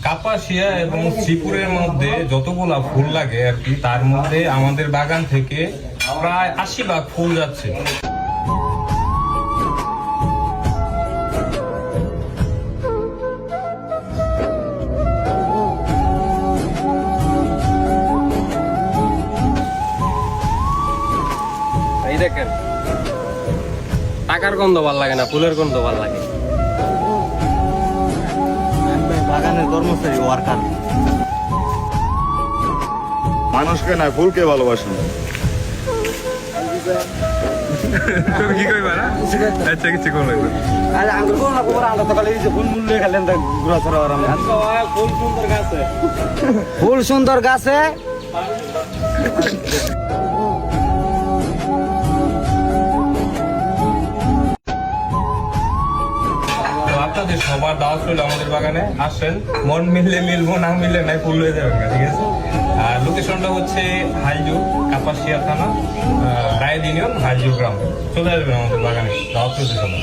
কাপাসিয়া এবং শ্রীপুরের মধ্যে যতগুলা ফুল লাগে আর কি, তার মধ্যে আমাদের বাগান থেকে প্রায় 80 ভাগ ফুল যাচ্ছে। এই দেখেন, টাকার গন্ধ ভাল লাগে না, ফুলের গন্ধ ভাল লাগে। বাগানের কর্মচারী ওয়ার্কার। মানুষকে না ফুলকে ভালোবাসেন। তুমি কি কইবা না? আচ্ছা কিছু কোন লাগবে। আরে আঙ্গুর কোন না কোন আলাদা তাহলে এই যে ফুল মূল্য খেলেন তা ঘোরাছড়া আর আমরা। ফুল সুন্দর গাছে, ফুল সুন্দর গাছে তো আপনাদের সবার দাওয়াত রইল আমাদের বাগানে, আসেন। মন মিললে মিলবো, না মিললে নাই, ফুল হয়ে যাবেন না, ঠিক আছে? আর লোকেশনটা হচ্ছে হাইজুর, কাপাসিয়া থানা, রায়দিন ইউনিয়ন, হাইজুর গ্রাম। চলে আসবেন আমাদের বাগানে, দাওয়াত রইল সবাই।